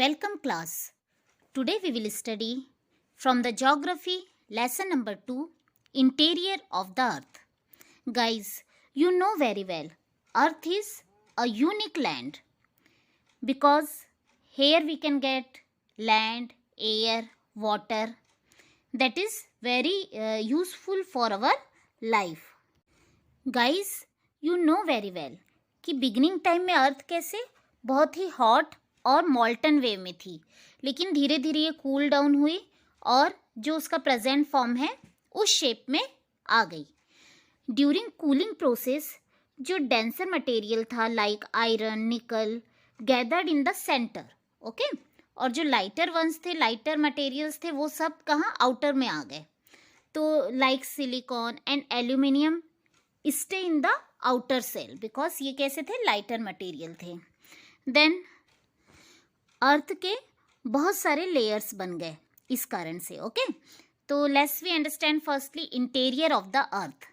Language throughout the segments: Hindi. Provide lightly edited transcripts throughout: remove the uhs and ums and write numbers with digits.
Welcome class. Today we will study from the geography lesson number 2, interior of the earth. Guys, you know very well earth is a unique land because here we can get land, air, water that is very useful for our life. Guys, you know very well कि बिगनिंग टाइम में अर्थ कैसे बहुत ही हॉट और मॉल्टन वेव में थी, लेकिन धीरे धीरे ये कूल डाउन हुई और जो उसका प्रेजेंट फॉर्म है उस शेप में आ गई. ड्यूरिंग कूलिंग प्रोसेस जो डेंसर मटेरियल था like iron, nickel gathered in the centre, okay, और जो लाइटर वंस थे, लाइटर मटेरियल्स थे, वो सब कहाँ आउटर में आ गए. तो like silicon and aluminium stay in the outer shell because ये कैसे थे, लाइटर मटेरियल थे. देन अर्थ के बहुत सारे लेयर्स बन गए इस कारण से, ओके. तो let's we understand firstly interior of the earth.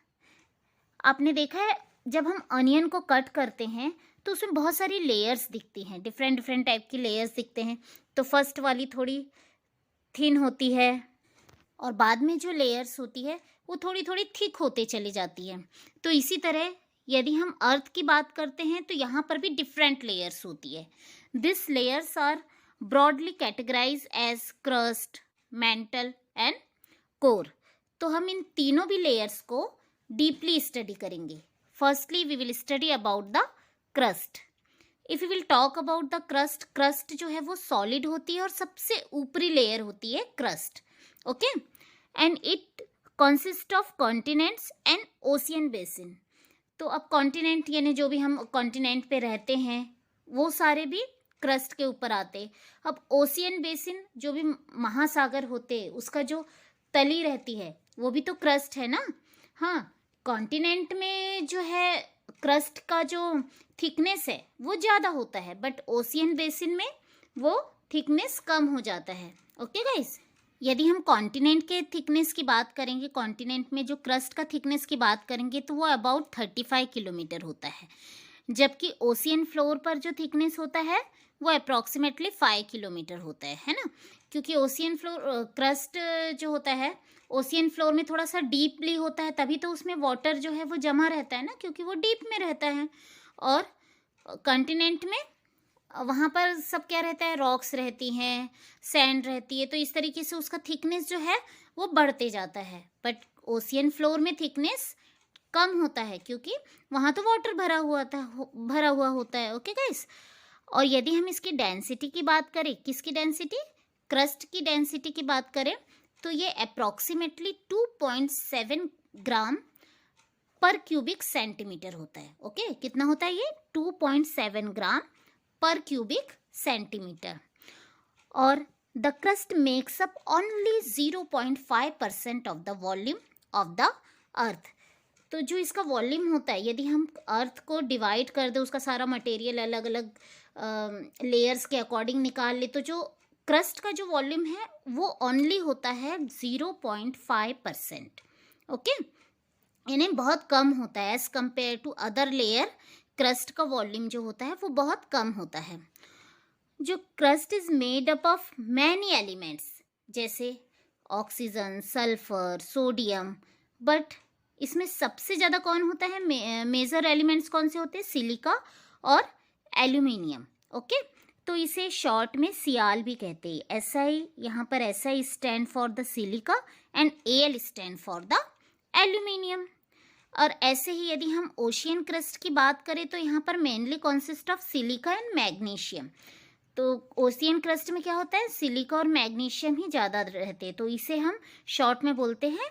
आपने देखा है जब हम अनियन को कट करते हैं तो उसमें बहुत सारी लेयर्स दिखती हैं, डिफरेंट डिफरेंट टाइप की लेयर्स दिखते हैं. तो फर्स्ट वाली थोड़ी थिन होती है और बाद में जो लेयर्स होती है वो थोड़ी थोड़ी थिक होते चली जाती है. तो इसी तरह यदि हम अर्थ की बात करते हैं तो यहाँ पर भी डिफरेंट लेयर्स होती है. This layers are broadly categorize as crust, mantle and core. तो हम इन तीनों भी लेयर्स को डीपली स्टडी करेंगे. Firstly we will study about the crust. If you will talk about the crust, crust जो है वो सॉलिड होती है और सबसे ऊपरी लेयर होती है crust, okay. And it consist of continents and ocean basin. तो अब कॉन्टिनेंट यानी जो भी हम कॉन्टिनेंट पे रहते हैं वो सारे भी क्रस्ट के ऊपर आते. अब ओशियन बेसिन जो भी महासागर होते उसका जो तली रहती है वो भी तो क्रस्ट है ना. हाँ, कॉन्टिनेंट में जो है क्रस्ट का जो थिकनेस है वो ज़्यादा होता है, बट ओशियन बेसिन में वो थिकनेस कम हो जाता है, ओके गाइस. यदि हम कॉन्टिनेंट के थिकनेस की बात करेंगे, कॉन्टिनेंट में जो क्रस्ट का थिकनेस की बात करेंगे तो वो अबाउट 35 किलोमीटर होता है, जबकि ओशियन फ्लोर पर जो थिकनेस होता है वो अप्रॉक्सीमेटली 5 किलोमीटर होता है ना. क्योंकि ओशियन फ्लोर क्रस्ट जो होता है ओशियन फ्लोर में थोड़ा सा डीपली होता है, तभी तो उसमें वाटर जो है वो जमा रहता है ना, क्योंकि वो डीप में रहता है. और कॉन्टिनेंट में वहाँ पर सब क्या रहता है, रॉक्स रहती हैं, सैंड रहती है, तो इस तरीके से उसका थिकनेस जो है वो बढ़ते जाता है. बट ओशियन फ्लोर में थिकनेस कम होता है क्योंकि वहाँ तो वाटर भरा हुआ होता है, ओके गाइस. और यदि हम इसकी डेंसिटी की बात करें, किसकी डेंसिटी, क्रस्ट की डेंसिटी की बात करें, तो ये अप्रॉक्सीमेटली 2.7 ग्राम पर क्यूबिक सेंटीमीटर होता है, ओके. कितना होता है ये, 2.7 ग्राम पर क्यूबिक सेंटीमीटर. और the crust makes up only 0.5% of the volume of the earth. तो जो इसका वॉल्यूम होता है, यदि हम अर्थ को डिवाइड कर दें, उसका सारा मटेरियल अलग अलग लेयर्स के अकॉर्डिंग निकाल ले, तो जो क्रस्ट का जो वॉल्यूम है वो ओनली होता है 0.5%, ओके. यानी बहुत कम होता है as compare to other layer. Crust का वॉल्यूम जो होता है वो बहुत कम होता है. जो crust is made up of many elements जैसे ऑक्सीजन, सल्फर, सोडियम, बट इसमें सबसे ज़्यादा कौन होता है, मेजर एलिमेंट्स कौन से होते हैं, सिलिका और एल्यूमिनियम, ओके. तो इसे शॉर्ट में सियाल भी कहते हैं. SI यहाँ पर SI stand for the silica and AL stand for the aluminium. और ऐसे ही यदि हम ओशियन क्रस्ट की बात करें तो यहाँ पर mainly consist of silica and magnesium. तो ओशियन क्रस्ट में क्या होता है, सिलिका और मैग्नीशियम ही ज़्यादा रहते हैं, तो इसे हम शॉर्ट में बोलते हैं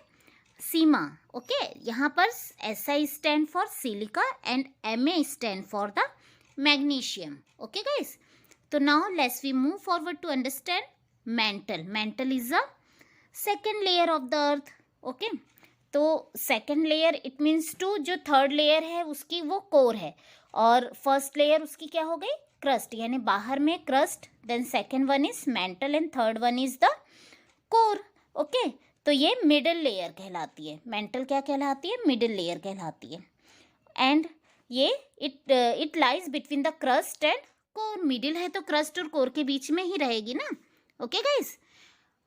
सीमा, ओके. यहाँ पर SI stand for silica and MA stand for the magnesium, okay guys. तो now let's we move forward to understand mantle. Mantle is a second layer of the earth, okay. तो second layer it means two, जो थर्ड लेयर है उसकी वो कोर है और फर्स्ट लेयर उसकी क्या हो गई, क्रस्ट. यानी बाहर में crust, then second one is mantle and third one is the core, okay. तो ये मिडिल लेयर कहलाती है. मेंटल क्या कहलाती है, मिडिल लेयर कहलाती है. एंड ये it lies between the crust and core, middle है तो क्रस्ट और कोर के बीच में ही रहेगी ना। ओके गाइस,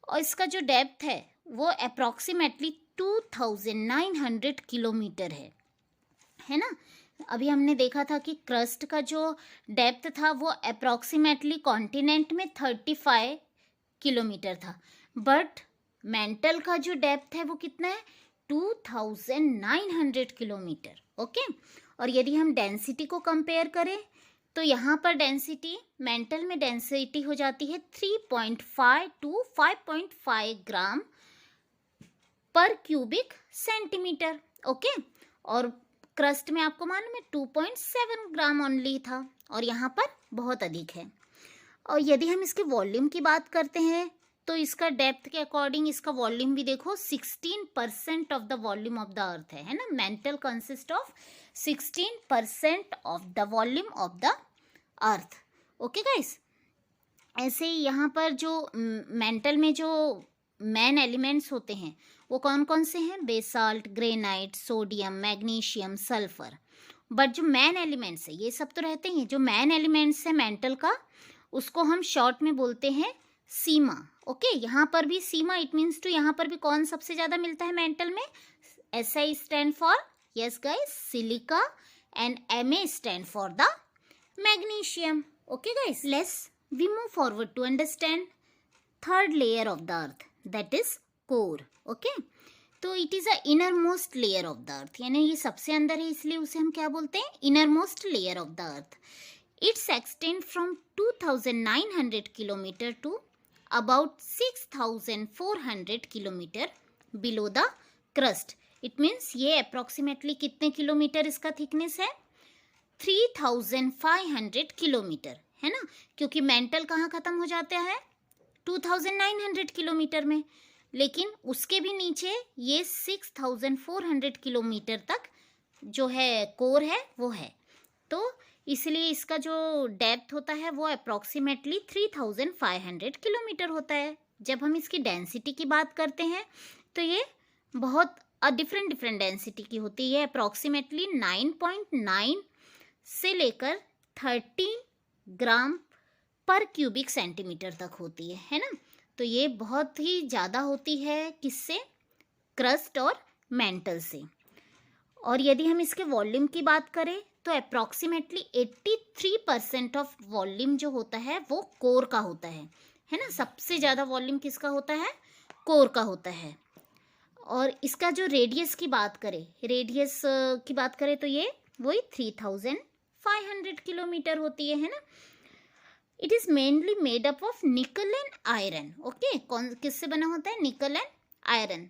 और इसका जो डेप्थ है वो अप्रॉक्सीमेटली 2900 किलोमीटर है ना। अभी हमने देखा था कि क्रस्ट का जो डेप्थ था वो अप्रॉक्सीमेटली कॉन्टिनेंट में 35 किलोमीटर था, बट मेंटल का जो डेप्थ है वो कितना है, 2900 किलोमीटर। ओके, और यदि हम डेंसिटी को कंपेयर करें तो यहाँ पर डेंसिटी, मेंटल में डेंसिटी हो जाती है 3.5 to 5.5 ग्राम पर क्यूबिक सेंटीमीटर। ओके, और क्रस्ट में आपको मालूम है 2.7 ग्राम ओनली था, और यहाँ पर बहुत अधिक है। और यदि हम इसके वॉल्यूम की बात करते हैं तो इसका डेप्थ के अकॉर्डिंग इसका वॉल्यूम भी देखो 16% of the volume of the अर्थ है ना। Mental consist of 16% of the volume of the earth. Okay guys, ऐसे ही यहाँ पर जो मेंटल में जो मेन एलिमेंट्स होते हैं वो कौन कौन से हैं, basalt, granite, sodium, magnesium, sulphur. But जो मेन एलिमेंट्स है ये सब तो रहते ही हैं, जो मेन एलिमेंट्स है मेंटल का उसको हम शॉर्ट में बोलते हैं सीमा। ओके, यहाँ पर भी सीमा, इट मीन्स टू यहाँ पर भी कौन सबसे ज़्यादा मिलता है मेंटल में, SI stand for, yes guys, silica, and MA stand for the magnesium. Okay guys, let's we move forward to understand third layer of the earth, that is core. Okay, तो it is a inner most layer of the earth, यानी ये सबसे अंदर है इसलिए उसे हम क्या बोलते हैं, inner most layer of the earth. It's extend from 2900 kilometre to about 6400 kilometre below the crust. It means ये अप्रॉक्सीमेटली कितने किलोमीटर इसका थिकनेस है, 3500 किलोमीटर है ना, क्योंकि मेंटल कहाँ ख़त्म हो जाता है, 2900 किलोमीटर में, लेकिन उसके भी नीचे ये 6400 किलोमीटर तक जो है कोर है वो है। तो इसलिए इसका जो डेप्थ होता है वो अप्रॉक्सीमेटली 3500 किलोमीटर होता है। जब हम इसकी डेंसिटी की बात करते हैं तो ये बहुत डिफरेंट डेंसिटी की होती है, अप्रॉक्सीमेटली 9.9 से लेकर 13 ग्राम पर क्यूबिक सेंटीमीटर तक होती है ना। तो ये बहुत ही ज़्यादा होती है किससे, क्रस्ट और मेंटल से। और यदि हम इसके वॉल्यूम की बात करें तो अप्रॉक्सीमेटली 83% ऑफ वॉल्यूम जो होता है वो कोर का होता है ना। सबसे ज़्यादा वॉल्यूम किसका होता है, कोर का होता है। और इसका जो रेडियस की बात करें तो ये वही 3500 किलोमीटर होती है ना। It is mainly made up of निकल एंड आयरन। ओके, कौन किससे बना होता है, निकल and iron.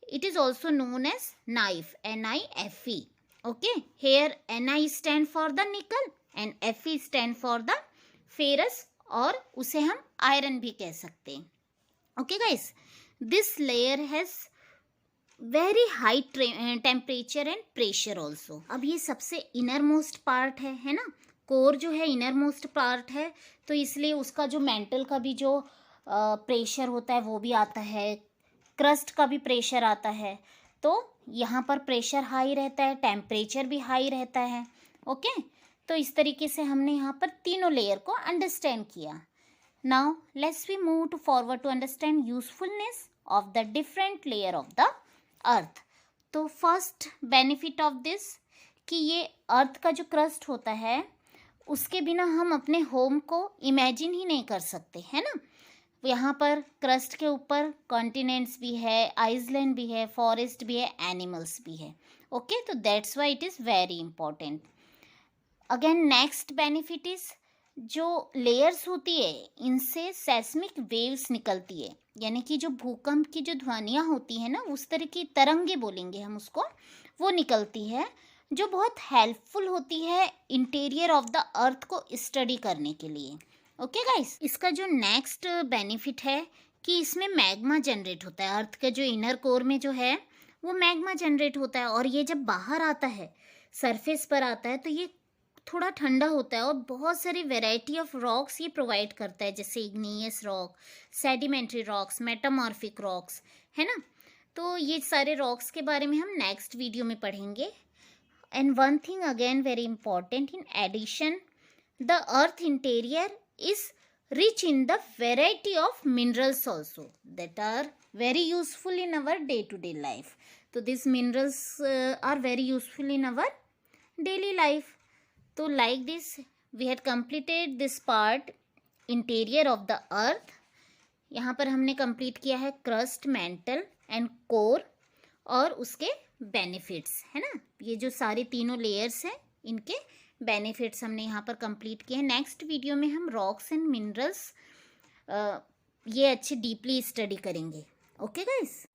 It is also known as NiFe, NiFe. Okay, here Ni stand for the nickel and Fe stand for the ferrous, और उसे हम आयरन भी कह सकते हैं। Okay guys, this layer has very high temperature and pressure also. अब ये सबसे इनर मोस्ट पार्ट है ना, कोर जो है इनर मोस्ट पार्ट है, तो इसलिए उसका जो मेंटल का भी जो प्रेशर होता है वो भी आता है, क्रस्ट का भी प्रेशर आता है। तो यहाँ पर प्रेशर हाई रहता है, टेम्परेचर भी हाई रहता है। ओके, तो इस तरीके से हमने यहाँ पर तीनों लेयर को अंडरस्टैंड किया। Now let's we move to forward to understand usefulness of the different layer of the earth. तो फर्स्ट बेनिफिट ऑफ दिस कि ये अर्थ का जो क्रस्ट होता है उसके बिना हम अपने होम को इमेजिन ही नहीं कर सकते, है ना। यहाँ पर क्रस्ट के ऊपर कॉन्टिनेंट्स भी है, आइसलैंड भी है, फॉरेस्ट भी है, एनिमल्स भी है। ओके, तो that's why it is very important. Again next benefit is जो लेयर्स होती है इनसे सेस्मिक वेव्स निकलती है, यानी कि जो भूकंप की जो ध्वनियाँ होती है ना, उस तरह की तरंगे बोलेंगे हम उसको, वो निकलती है, जो बहुत हेल्पफुल होती है इंटीरियर ऑफ द अर्थ को स्टडी करने के लिए। ओके गाइस, इसका जो नेक्स्ट बेनिफिट है कि इसमें मैग्मा जनरेट होता है। अर्थ के जो इनर कोर में जो है वो मैग्मा जनरेट होता है, और ये जब बाहर आता है, सरफेस पर आता है, तो ये थोड़ा ठंडा होता है और बहुत सारी वैरायटी ऑफ रॉक्स ये प्रोवाइड करता है, जैसे igneous rock, sedimentary rocks, metamorphic rocks, है ना। तो ये सारे रॉक्स के बारे में हम नेक्स्ट वीडियो में पढ़ेंगे। And one thing again very important, in addition the earth interior is rich in the variety of minerals also that are very useful in our day to day life. So these minerals are very useful in our daily life. So like this we had completed this part interior of the earth. यहाँ पर हमने कंप्लीट किया है क्रस्ट, मेंटल एंड कोर और उसके बेनिफिट्स, है ना. ये जो सारे तीनों लेयर्स हैं इनके बेनिफिट्स हमने यहाँ पर कंप्लीट किए हैं. नेक्स्ट वीडियो में हम रॉक्स एंड मिनरल्स ये अच्छे डीपली स्टडी करेंगे. Okay guys.